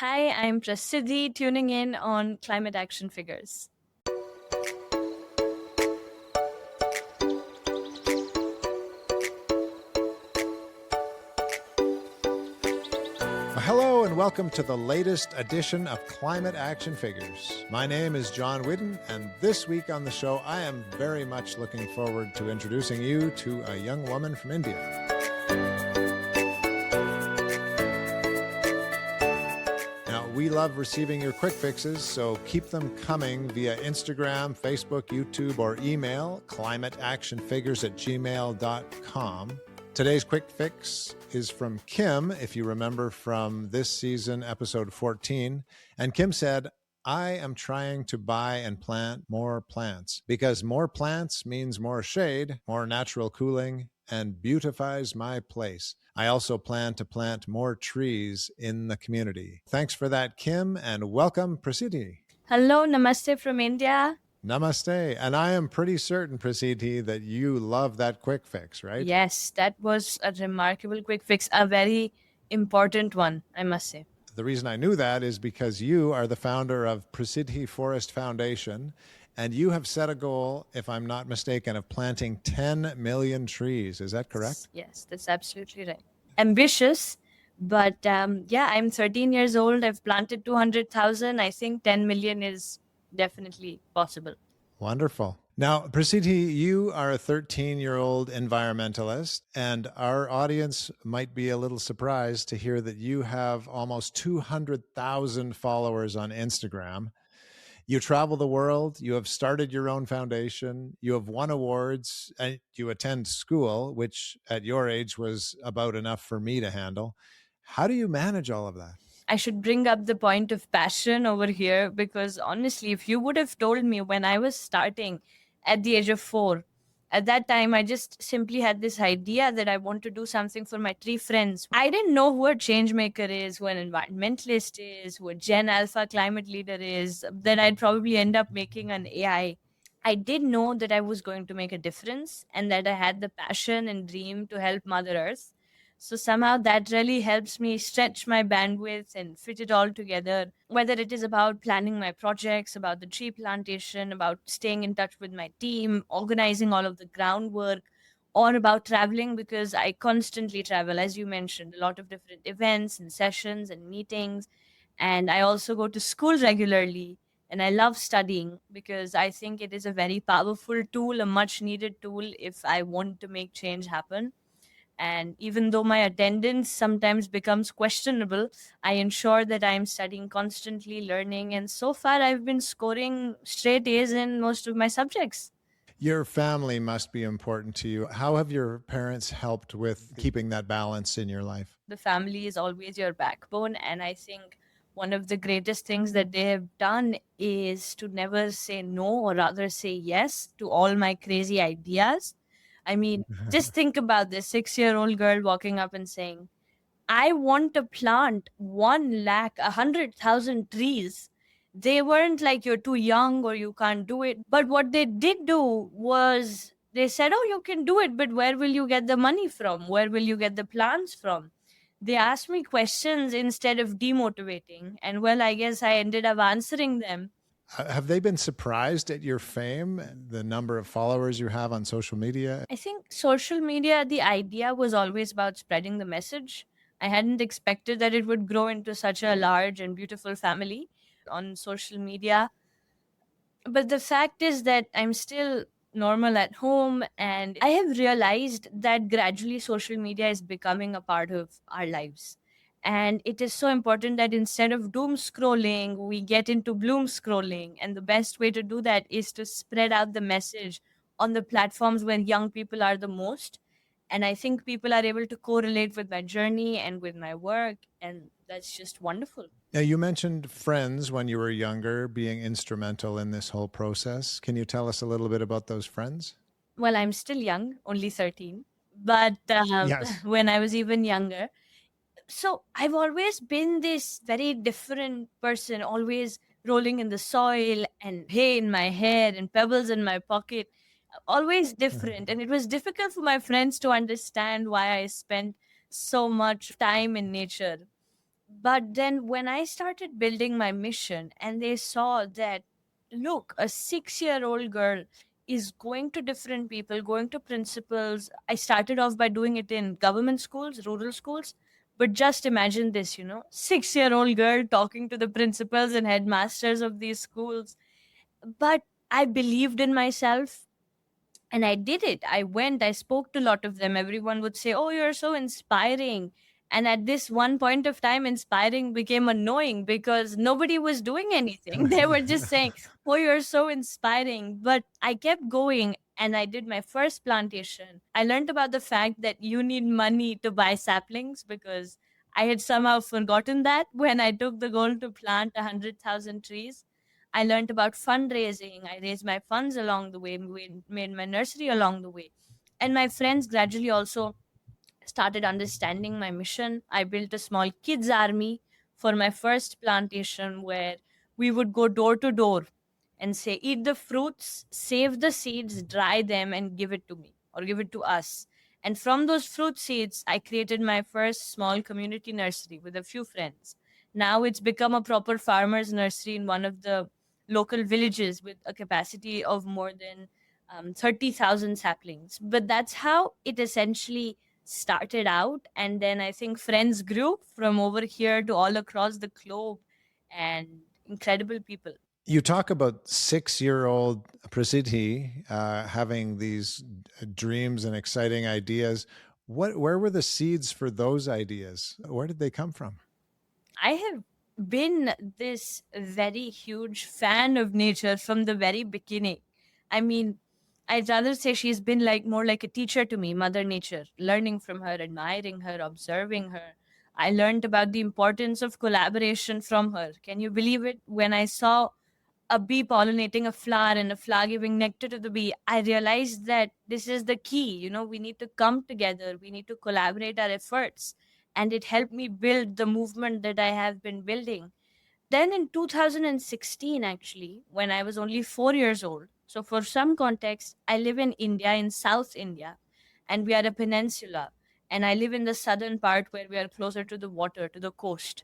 Hi, I'm Prasiddhi tuning in on Climate Action Figures. Hello and welcome to the latest edition of Climate Action Figures. My name is John Whidden, and this week on the show, I am very much looking forward to introducing you to a young woman from India. Now, we love receiving your quick fixes, so keep them coming via Instagram, Facebook, YouTube, or email, climateactionfigures@gmail.com. Today's quick fix is from Kim, if you remember from this season, episode 14. And Kim said, I am trying to buy and plant more plants because more plants means more shade, more natural cooling, and beautifies my place. I also plan to plant more trees in the community. Thanks for that, Kim, and welcome, Prasiddhi. Hello, namaste from India. Namaste. And I am pretty certain, Prasiddhi, that you love that quick fix, right? Yes, that was a remarkable quick fix, a very important one, I must say. The reason I knew that is because you are the founder of Prasiddhi Forest Foundation, and you have set a goal, if I'm not mistaken, of planting 10 million trees. Is that correct? Yes, that's absolutely right. Ambitious, but yeah, I'm 13 years old. I've planted 200,000. I think 10 million is definitely possible. Wonderful. Now, Prasiddhi, you are a 13-year-old environmentalist, and our audience might be a little surprised to hear that you have almost 200,000 followers on Instagram. You travel the world, you have started your own foundation, you have won awards, and you attend school, which at your age was about enough for me to handle. How do you manage all of that? I should bring up the point of passion over here because honestly, if you would have told me when I was starting at the age of 4, at that time, I just simply had this idea that I want to do something for my tree friends. I didn't know who a change maker is, who an environmentalist is, who a Gen Alpha climate leader is, that I'd probably end up making an AI. I did know that I was going to make a difference and that I had the passion and dream to help Mother Earth. So somehow that really helps me stretch my bandwidth and fit it all together, whether it is about planning my projects, about the tree plantation, about staying in touch with my team, organizing all of the groundwork, or about traveling because I constantly travel, as you mentioned, a lot of different events and sessions and meetings. And I also go to school regularly. And I love studying because I think it is a very powerful tool, a much needed tool if I want to make change happen. And even though my attendance sometimes becomes questionable, I ensure that I'm studying constantly, learning. And so far, I've been scoring straight A's in most of my subjects. Your family must be important to you. How have your parents helped with keeping that balance in your life? The family is always your backbone. And I think one of the greatest things that they have done is to never say no, or rather say yes to all my crazy ideas. I mean, just think about this 6-year-old girl walking up and saying, I want to plant 100,000 trees. They weren't like you're too young or you can't do it. But what they did do was they said, oh, you can do it, but where will you get the money from? Where will you get the plants from? They asked me questions instead of demotivating. And well, I guess I ended up answering them. Have they been surprised at your fame, the number of followers you have on social media? I think social media, the idea was always about spreading the message. I hadn't expected that it would grow into such a large and beautiful family on social media. But the fact is that I'm still normal at home, and I have realized that gradually social media is becoming a part of our lives. And it is so important that instead of doom scrolling, we get into bloom scrolling. And the best way to do that is to spread out the message on the platforms where young people are the most. And I think people are able to correlate with my journey and with my work. And that's just wonderful. Now, you mentioned friends when you were younger being instrumental in this whole process. Can you tell us a little bit about those friends? Well, I'm still young, only 13. But Yes. when I was even younger, so I've always been this very different person, always rolling in the soil and hay in my hair and pebbles in my pocket, always different. And it was difficult for my friends to understand why I spent so much time in nature. But then when I started building my mission and they saw that, look, a 6-year-old girl is going to different people, going to principals. I started off by doing it in government schools, rural schools. But just imagine this, 6-year-old girl talking to the principals and headmasters of these schools. But I believed in myself and I did it. I went, I spoke to a lot of them. Everyone would say, "Oh, you're so inspiring." And at this one point of time, inspiring became annoying because nobody was doing anything. They were just saying, "Oh, you're so inspiring." But I kept going and I did my first plantation. I learned about the fact that you need money to buy saplings because I had somehow forgotten that when I took the goal to plant 100,000 trees. I learned about fundraising. I raised my funds along the way, made my nursery along the way. And my friends gradually also started understanding my mission. I built a small kids army for my first plantation where we would go door to door and say, "Eat the fruits, save the seeds, dry them, and give it to me or give it to us." And from those fruit seeds, I created my first small community nursery with a few friends. Now it's become a proper farmer's nursery in one of the local villages with a capacity of more than 30,000 saplings. But that's how it essentially started out. And then I think friends grew from over here to all across the globe and incredible people. You talk about 6-year-old Prasiddhi having these dreams and exciting ideas. Where were the seeds for those ideas? Where did they come from? I have been this very huge fan of nature from the very beginning. I mean, I'd rather say she's been like more like a teacher to me, Mother Nature, learning from her, admiring her, observing her. I learned about the importance of collaboration from her. Can you believe it? When I saw a bee pollinating a flower and a flower giving nectar to the bee, I realized that this is the key. We need to come together, we need to collaborate our efforts. And it helped me build the movement that I have been building. Then in 2016, actually, when I was only 4 years old, so for some context, I live in India, in South India, and we are a peninsula. And I live in the southern part where we are closer to the water, to the coast.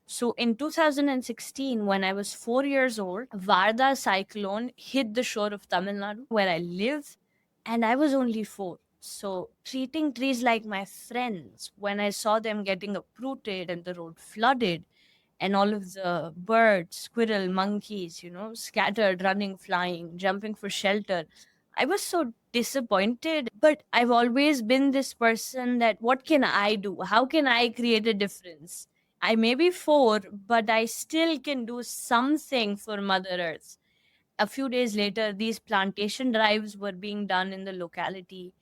So in 2016, when I was 4 years old, Varda cyclone hit the shore of Tamil Nadu, where I live, and I was only 4. So treating trees like my friends, when I saw them getting uprooted and the road flooded, and all of the birds, squirrel, monkeys, scattered, running, flying, jumping for shelter, I was so disappointed. But I've always been this person that what can I do? How can I create a difference? I may be 4, but I still can do something for Mother Earth. A few days later, these plantation drives were being done in the locality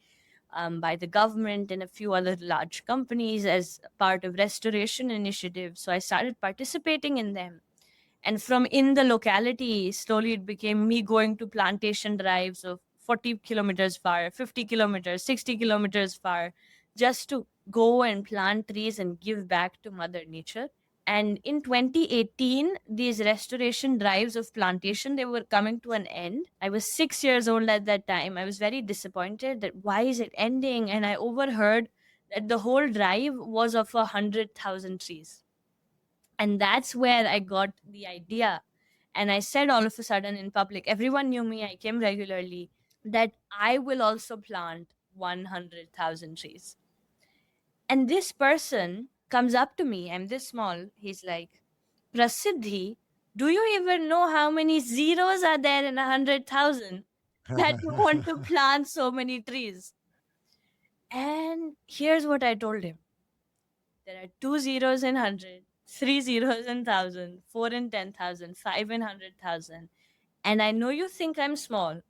by the government and a few other large companies as part of restoration initiatives. So I started participating in them. And from in the locality, slowly it became me going to plantation drives of 40 kilometers far, 50 kilometers, 60 kilometers far, just to go and plant trees and give back to Mother Nature. And in 2018, these restoration drives of plantation, they were coming to an end. I was 6 years old at that time. I was very disappointed that why is it ending? And I overheard that the whole drive was of 100,000 trees. And that's where I got the idea. And I said all of a sudden in public, everyone knew me, I came regularly, that I will also plant 100,000 trees. And this person comes up to me, I'm this small, he's like, "Prasiddhi, do you even know how many zeros are there in 100,000 that you want to plant so many trees?" And here's what I told him: there are 2 zeros in 100, 3 zeros in 1,000, 4 in 10,000, 5 in 100,000. And I know you think I'm small,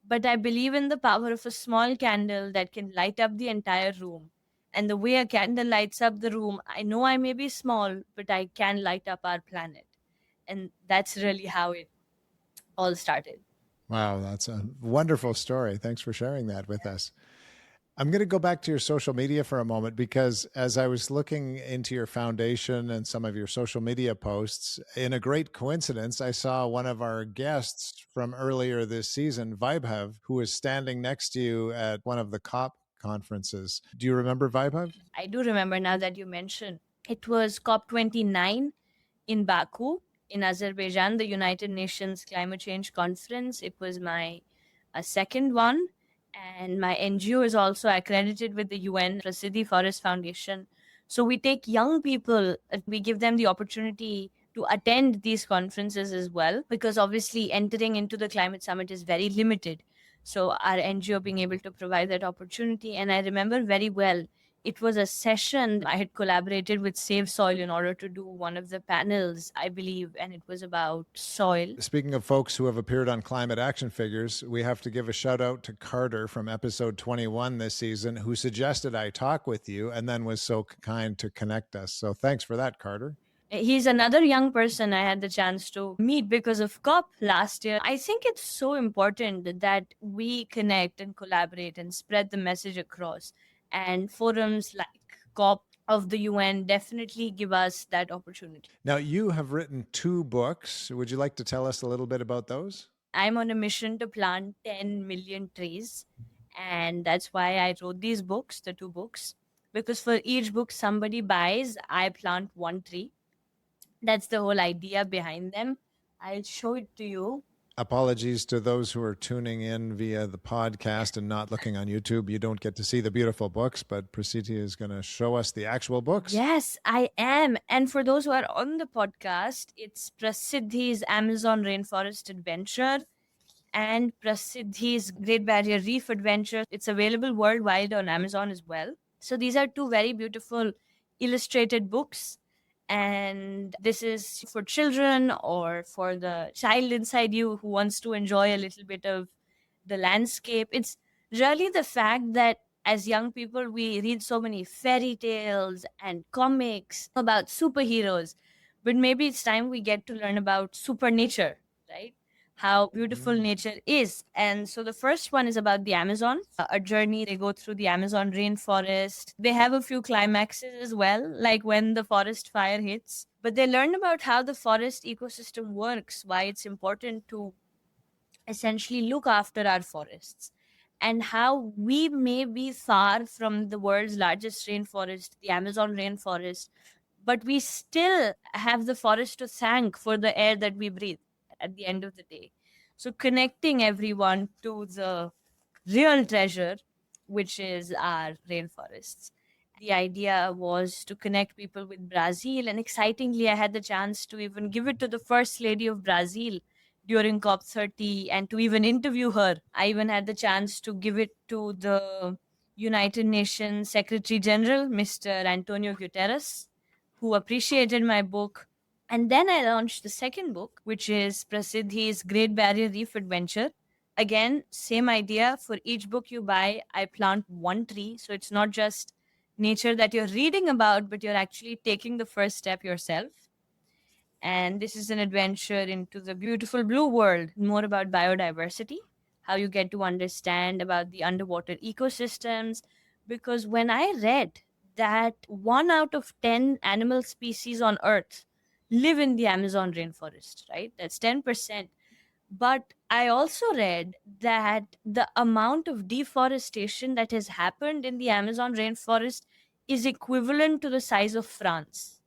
but I believe in the power of a small candle that can light up the entire room. And the way a candle lights up the room, I know I may be small, but I can light up our planet. And that's really how it all started. Wow, that's a wonderful story. Thanks for sharing that with us. I'm going to go back to your social media for a moment because as I was looking into your foundation and some of your social media posts, in a great coincidence, I saw one of our guests from earlier this season, Vaibhav, who was standing next to you at one of the COP conferences. Do you remember Vaibhav? I do remember now that you mentioned It was COP29 in Baku, in Azerbaijan, the United Nations Climate Change Conference. It was my second one. And my NGO is also accredited with the UN Prasiddhi Forest Foundation. So we take young people, we give them the opportunity to attend these conferences as well, because obviously entering into the climate summit is very limited. So our NGO being able to provide that opportunity. And I remember very well, it was a session. I had collaborated with Save Soil in order to do one of the panels, I believe, and it was about soil. Speaking of folks who have appeared on Climate Action Figures, we have to give a shout out to Carter from episode 21 this season, who suggested I talk with you and then was so kind to connect us. So thanks for that, Carter. He's another young person I had the chance to meet because of COP last year. I think it's so important that we connect and collaborate and spread the message across. And forums like COP of the UN definitely give us that opportunity. Now, you have written 2 books. Would you like to tell us a little bit about those? I'm on a mission to plant 10 million trees. And that's why I wrote these books, the 2 books. Because for each book somebody buys, I plant 1 tree. That's the whole idea behind them. I'll show it to you. Apologies to those who are tuning in via the podcast and not looking on YouTube. You don't get to see the beautiful books, but Prasiddhi is going to show us the actual books. Yes, I am. And for those who are on the podcast, it's Prasiddhi's Amazon Rainforest Adventure and Prasiddhi's Great Barrier Reef Adventure. It's available worldwide on Amazon as well. So these are 2 very beautiful illustrated books. And this is for children or for the child inside you who wants to enjoy a little bit of the landscape. It's really the fact that as young people, we read so many fairy tales and comics about superheroes, but maybe it's time we get to learn about super nature, right? How beautiful nature is. And so the first one is about the Amazon, a journey. They go through the Amazon rainforest. They have a few climaxes as well, like when the forest fire hits. But they learn about how the forest ecosystem works, why it's important to essentially look after our forests, and how we may be far from the world's largest rainforest, the Amazon rainforest, but we still have the forest to thank for the air that we breathe at the end of the day. So connecting everyone to the real treasure, which is our rainforests. The idea was to connect people with Brazil, and excitingly, I had the chance to even give it to the First Lady of Brazil during COP30 and to even interview her. I even had the chance to give it to the United Nations Secretary General, Mr. Antonio Guterres, who appreciated my book. And then I launched the second book, which is Prasiddhi's Great Barrier Reef Adventure. Again, same idea. For each book you buy, I plant 1 tree. So it's not just nature that you're reading about, but you're actually taking the first step yourself. And this is an adventure into the beautiful blue world, more about biodiversity, how you get to understand about the underwater ecosystems. Because when I read that 1 out of 10 animal species on Earth live in the Amazon rainforest, right? That's 10%. But I also read that the amount of deforestation that has happened in the Amazon rainforest is equivalent to the size of France.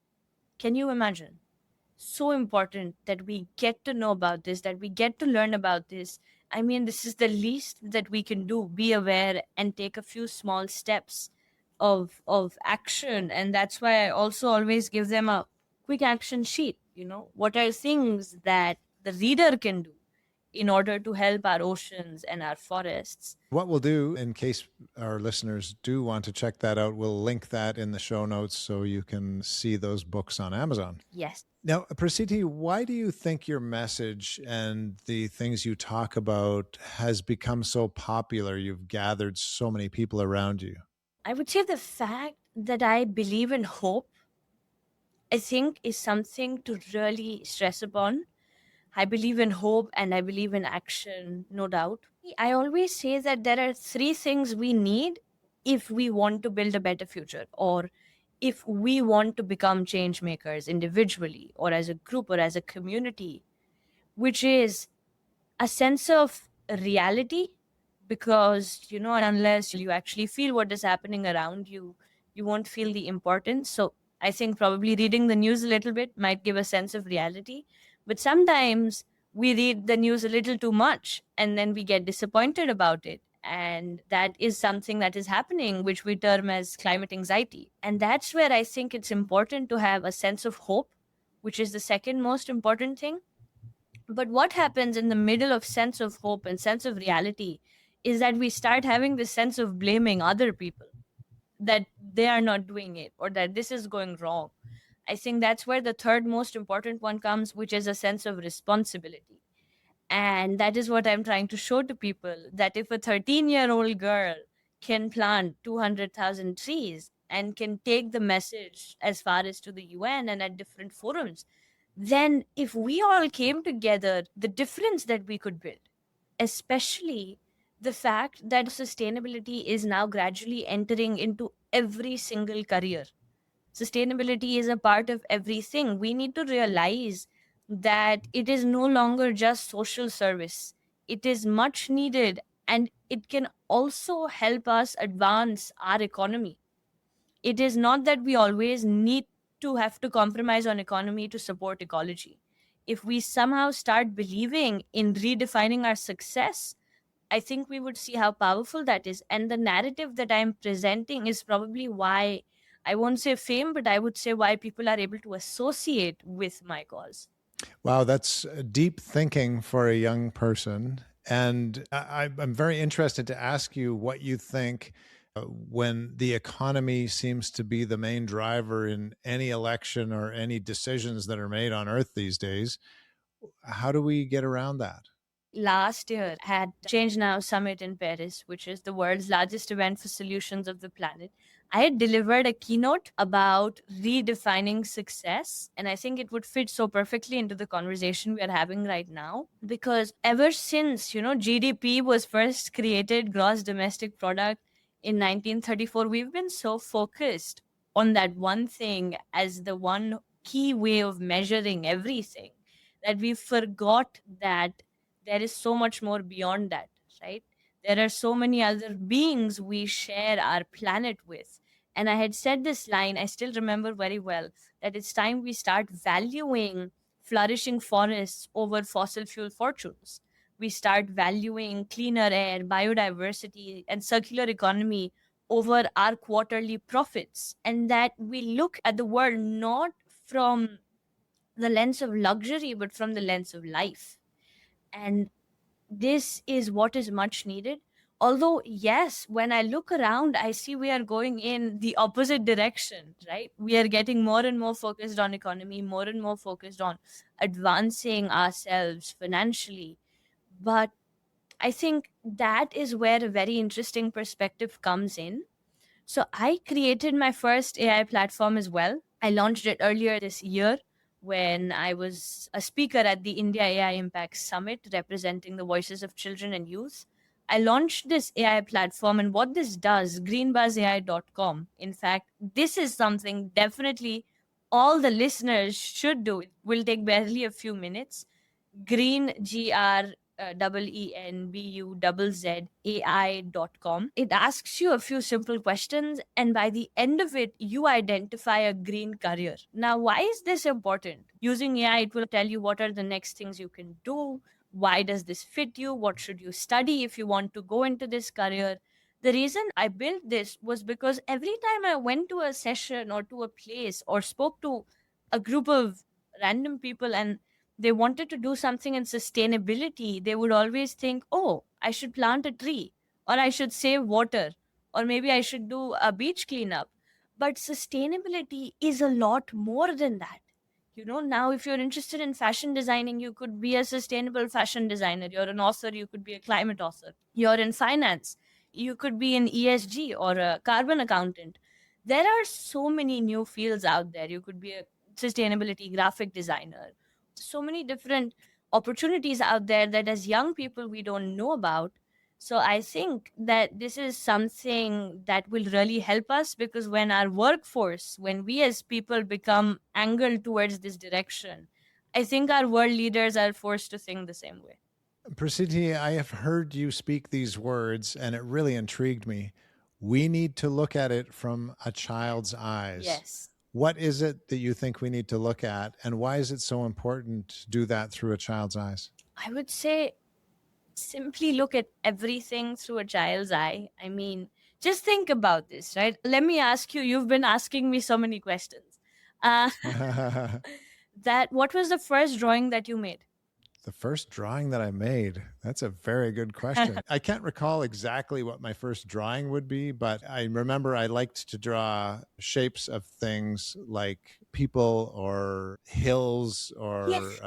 Can you imagine? So important that we get to know about this, that we get to learn about this. I mean, this is the least that we can do, be aware and take a few small steps of action. And that's why I also always give them a quick action sheet. What are things that the reader can do in order to help our oceans and our forests? What we'll do, in case our listeners do want to check that out, we'll link that in the show notes so you can see those books on Amazon. Yes. Now, Prasiddhi, why do you think your message and the things you talk about has become so popular? You've gathered so many people around you. I would say the fact that I believe in hope, I think, is something to really stress upon. I believe in hope and I believe in action, no doubt. I always say that there are 3 things we need if we want to build a better future, or if we want to become change makers individually or as a group or as a community, which is a sense of reality. Because, unless you actually feel what is happening around you, you won't feel the importance. So I think probably reading the news a little bit might give a sense of reality. But sometimes we read the news a little too much and then we get disappointed about it. And that is something that is happening, which we term as climate anxiety. And that's where I think it's important to have a sense of hope, which is the second most important thing. But what happens in the middle of sense of hope and sense of reality is that we start having this sense of blaming other people, that they are not doing it or that this is going wrong. I think that's where the third most important one comes, which is a sense of responsibility. And that is what I'm trying to show to people, that if a 13-year-old girl can plant 200,000 trees and can take the message as far as to the UN and at different forums, then if we all came together, the difference that we could build, especially the fact that sustainability is now gradually entering into every single career. Sustainability is a part of everything. We need to realize that it is no longer just social service. It is much needed and it can also help us advance our economy. It is not that we always need to have to compromise on economy to support ecology. If we somehow start believing in redefining our success, I think we would see how powerful that is. And the narrative that I'm presenting is probably why, I won't say fame, but I would say why people are able to associate with my cause. Wow, that's deep thinking for a young person. And I'm very interested to ask you what you think when the economy seems to be the main driver in any election or any decisions that are made on Earth these days. How do we get around that? Last year had Change Now Summit in Paris, which is the world's largest event for solutions of the planet. I had delivered a keynote about redefining success, and I think it would fit so perfectly into the conversation we are having right now. Because ever since, GDP was first created, gross domestic product, in 1934, we've been so focused on that one thing as the one key way of measuring everything that we forgot that there is so much more beyond that, right? There are so many other beings we share our planet with. And I had said this line, I still remember very well, that it's time we start valuing flourishing forests over fossil fuel fortunes. We start valuing cleaner air, biodiversity, and circular economy over our quarterly profits. And that we look at the world not from the lens of luxury, but from the lens of life. And this is what is much needed. Although, yes, when I look around, I see we are going in the opposite direction, right? We are getting more and more focused on economy, more and more focused on advancing ourselves financially. But I think that is where a very interesting perspective comes in. So I created my first AI platform as well. I launched it earlier this year when I was a speaker at the India AI Impact Summit representing the voices of children and youth. I launched this AI platform, and what this does, greenbuzzai.com. In fact, this is something definitely all the listeners should do. It will take barely a few minutes. Green, GREENBUZZAI.com. It asks you a few simple questions, and by the end of it, you identify a green career. Now, why is this important? Using AI, it will tell you what are the next things you can do. Why does this fit you? What should you study if you want to go into this career? The reason I built this was because every time I went to a session or to a place or spoke to a group of random people and they wanted to do something in sustainability, they would always think, oh, I should plant a tree, or I should save water, or maybe I should do a beach cleanup. But sustainability is a lot more than that. Now if you're interested in fashion designing, you could be a sustainable fashion designer. You're an author, you could be a climate author. You're in finance, you could be an ESG or a carbon accountant. There are so many new fields out there. You could be a sustainability graphic designer. So many different opportunities out there that as young people we don't know about. So I think that this is something that will really help us, because when our workforce, when we as people become angled towards this direction, I think our world leaders are forced to think the same way. Prasiddhi, I have heard you speak these words and it really intrigued me. We need to look at it from a child's eyes. Yes. What is it that you think we need to look at, and why is it so important to do that through a child's eyes? I would say simply look at everything through a child's eye. I mean, just think about this, right? Let me ask you, you've been asking me so many questions. Uh, that what was the first drawing that you made? The first drawing that I made, that's a very good question. I can't recall exactly what my first drawing would be, but I remember I liked to draw shapes of things like people or hills or Yes,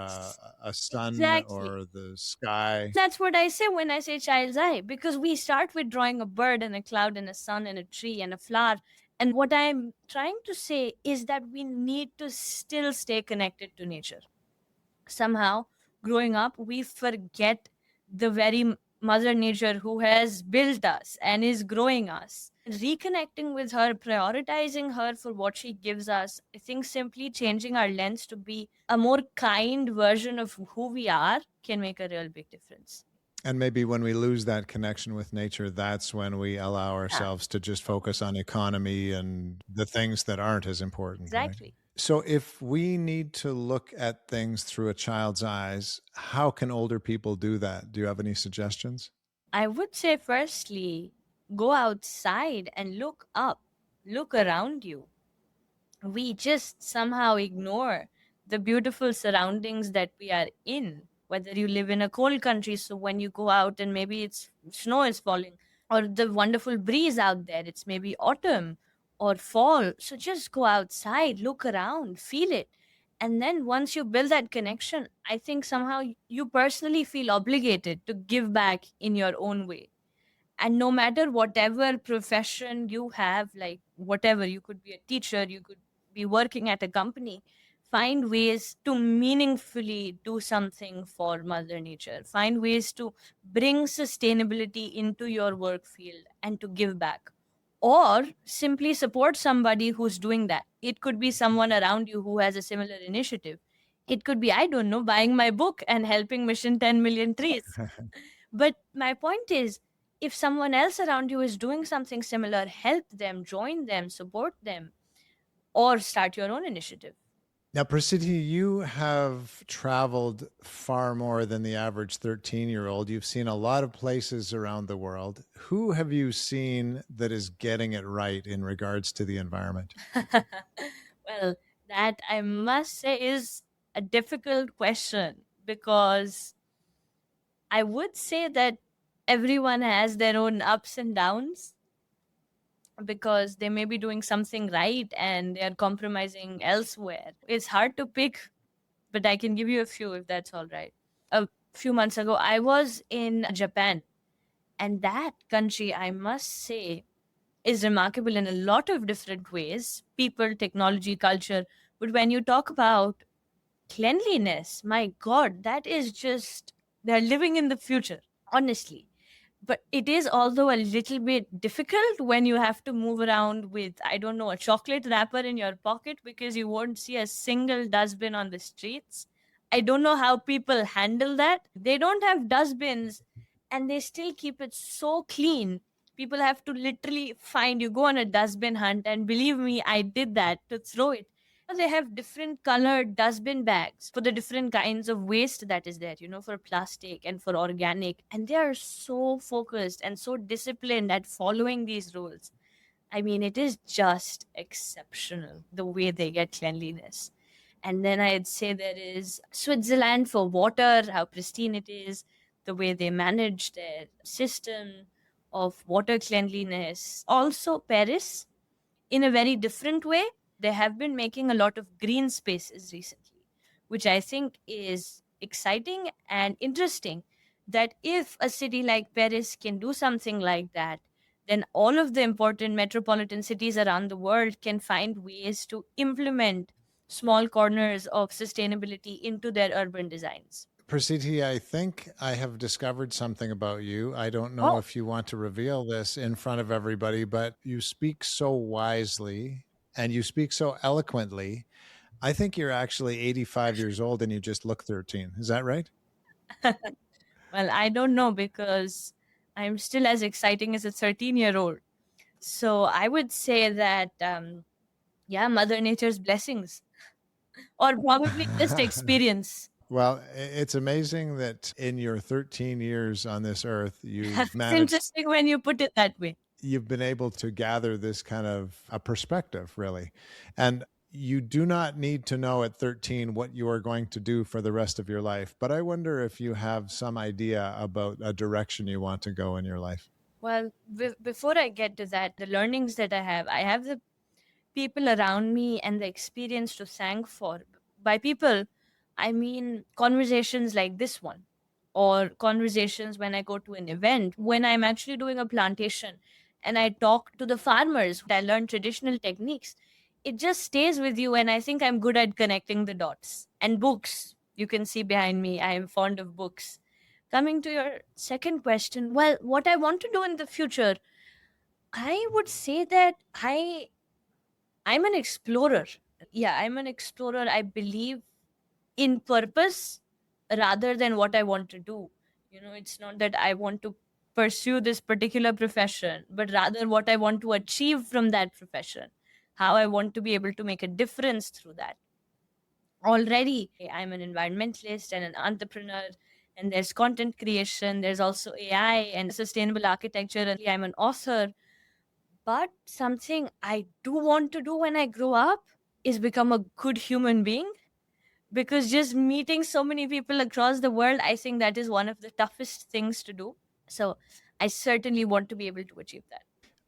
a sun exactly. or the sky. That's what I say when I say child's eye, because we start with drawing a bird and a cloud and a sun and a tree and a flower. And what I'm trying to say is that we need to still stay connected to nature. Somehow, growing up, we forget the very mother nature who has built us and is growing us. Reconnecting with her, prioritizing her for what she gives us, I think simply changing our lens to be a more kind version of who we are can make a real big difference. And maybe when we lose that connection with nature, that's when we allow Yeah, ourselves to just focus on economy and the things that aren't as important, right? exactly. So, if we need to look at things through a child's eyes, how can older people do that? Do you have any suggestions? I would say, firstly, go outside and look up, look around you. We just somehow ignore the beautiful surroundings that we are in, whether you live in a cold country, so when you go out and maybe it's snow is falling, or the wonderful breeze out there, it's maybe autumn or fall, so just go outside, look around, feel it. And then once you build that connection, I think somehow you personally feel obligated to give back in your own way. And no matter whatever profession you have, like whatever, you could be a teacher, you could be working at a company, find ways to meaningfully do something for mother nature, find ways to bring sustainability into your work field and to give back, or simply support somebody who's doing that. It could be someone around you who has a similar initiative. It could be, I don't know, buying my book and helping mission 10 million trees. But my point is, if someone else around you is doing something similar, help them, join them, support them, or start your own initiative. Now, Prasiddhi, you have traveled far more than the average 13-year-old. You've seen a lot of places around the world. Who have you seen that is getting it right in regards to the environment? Well, that I must say is a difficult question, because I would say that everyone has their own ups and downs, because they may be doing something right and they are compromising elsewhere. It's hard to pick, but I can give you a few if that's all right. A few months ago, I was in Japan, and that country, I must say, is remarkable in a lot of different ways: people, technology, culture. But when you talk about cleanliness, my God, that is just, they're living in the future, honestly. But it is although a little bit difficult when you have to move around with, I don't know, a chocolate wrapper in your pocket because you won't see a single dustbin on the streets. I don't know how people handle that. They don't have dustbins and they still keep it so clean. People have to literally find, you go on a dustbin hunt, and believe me, I did that, to throw it. They have different colored dustbin bags for the different kinds of waste that is there, for plastic and for organic. And they are so focused and so disciplined at following these rules. I mean, it is just exceptional the way they get cleanliness. And then I'd say there is Switzerland for water, how pristine it is, the way they manage their system of water cleanliness. Also, Paris, in a very different way, they have been making a lot of green spaces recently, which I think is exciting and interesting. That if a city like Paris can do something like that, then all of the important metropolitan cities around the world can find ways to implement small corners of sustainability into their urban designs. Prasiddhi, I think I have discovered something about you. I don't know Oh, if you want to reveal this in front of everybody, but you speak so wisely and you speak so eloquently. I think you're actually 85 years old and you just look 13. Is that right? well, I don't know, because I'm still as exciting as a 13-year-old. So I would say that Yeah, Mother Nature's blessings, or probably just experience. Well, it's amazing that in your 13 years on this earth, It's interesting when you put it that way. you've been able to gather this kind of a perspective, really. And you do not need to know at 13 what you are going to do for the rest of your life. But I wonder if you have some idea about a direction you want to go in your life. Well, before I get to that, the learnings that I have the people around me and the experience to thank for. By people, I mean conversations like this one, or conversations when I go to an event, when I'm actually doing a plantation and I talk to the farmers, I learn traditional techniques. It just stays with you, and I think I'm good at connecting the dots. And books, you can see behind me, I am fond of books. Coming to your second question, well, what I want to do in the future, I would say that I'm an explorer. Yeah, I'm an explorer. I believe in purpose rather than what I want to do. It's not that I want to pursue this particular profession, but rather what I want to achieve from that profession, how I want to be able to make a difference through that. Already, I'm an environmentalist and an entrepreneur, and there's content creation, there's also AI and sustainable architecture, and I'm an author. But something I do want to do when I grow up is become a good human being, because just meeting so many people across the world, I think that is one of the toughest things to do. So I certainly want to be able to achieve that.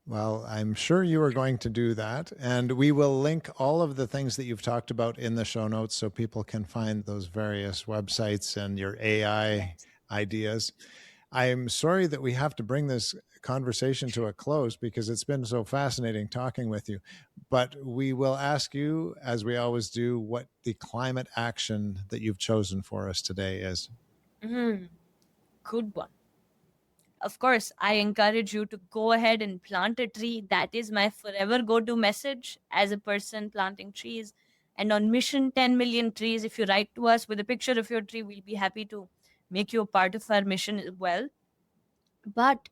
Well, I'm sure you are going to do that. And we will link all of the things that you've talked about in the show notes so people can find those various websites and your AI ideas. I'm sorry that we have to bring this conversation to a close because it's been so fascinating talking with you. But we will ask you, as we always do, what the climate action that you've chosen for us today is. Good one. Of course, I encourage you to go ahead and plant a tree. That is my forever go-to message as a person planting trees. And on mission 10 million trees, if you write to us with a picture of your tree, we'll be happy to make you a part of our mission as well. But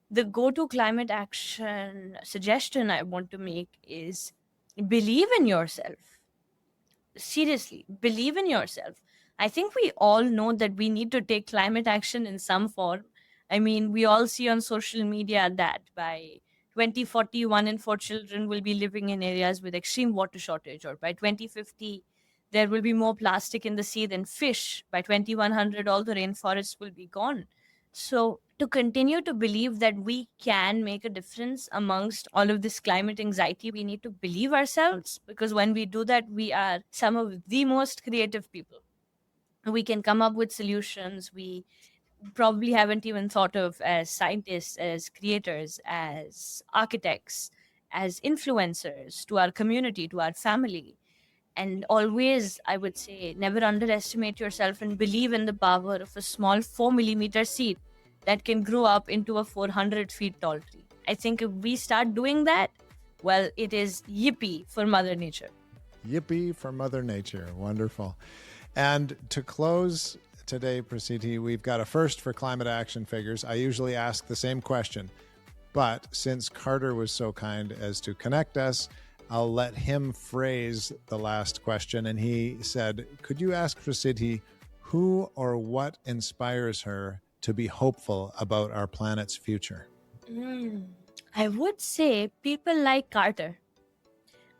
the go-to climate action suggestion I want to make is believe in yourself. Seriously, believe in yourself. I think we all know that we need to take climate action in some form. I mean, we all see on social media that by 2040, 1 in 4 children will be living in areas with extreme water shortage, or by 2050, there will be more plastic in the sea than fish. By 2100, all the rainforests will be gone. So, to continue to believe that we can make a difference amongst all of this climate anxiety, we need to believe ourselves, because when we do that, we are some of the most creative people. We can come up with solutions we probably haven't even thought of as scientists, as creators, as architects, as influencers to our community, to our family. And always, I would say, never underestimate yourself and believe in the power of a small 4 millimeter seed that can grow up into a 400 feet tall tree. I think if we start doing that, well, it is yippee for Mother Nature. Yippee for Mother Nature. Wonderful. And to close today, Prasiddhi, we've got a first for climate action figures. I usually ask the same question, but since Carter was so kind as to connect us, I'll let him phrase the last question. And he said, could you ask Prasiddhi who or what inspires her to be hopeful about our planet's future? I would say people like Carter,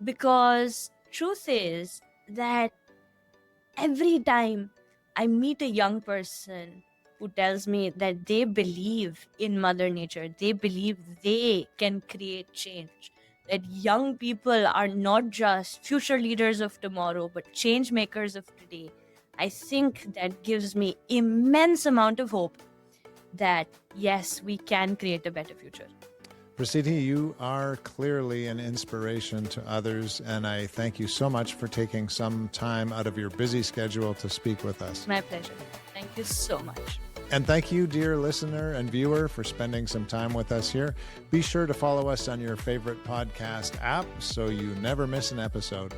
because truth is that every time I meet a young person who tells me that they believe in Mother Nature, they believe they can create change, that young people are not just future leaders of tomorrow, but change makers of today, I think that gives me immense amount of hope that, yes, we can create a better future. Prasiddhi, you are clearly an inspiration to others, and I thank you so much for taking some time out of your busy schedule to speak with us. My pleasure. Thank you so much. And thank you, dear listener and viewer, for spending some time with us here. Be sure to follow us on your favorite podcast app so you never miss an episode.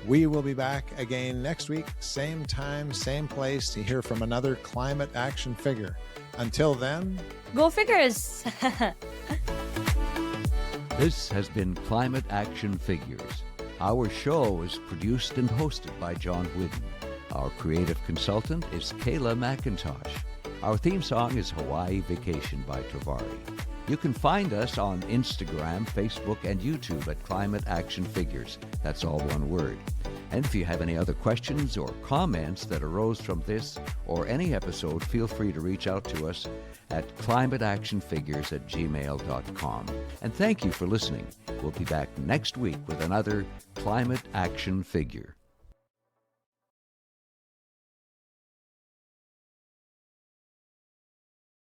We will be back again next week, same time, same place, to hear from another climate action figure. Until then, go figures! This has been Climate Action Figures. Our show is produced and hosted by John Whidden. Our creative consultant is Kayla McIntosh. Our theme song is Hawaii Vacation by Travari. You can find us on Instagram, Facebook, and YouTube at Climate Action Figures. That's all one word. And if you have any other questions or comments that arose from this or any episode, feel free to reach out to us at climateactionfigures@gmail.com. And thank you for listening. We'll be back next week with another Climate Action Figure.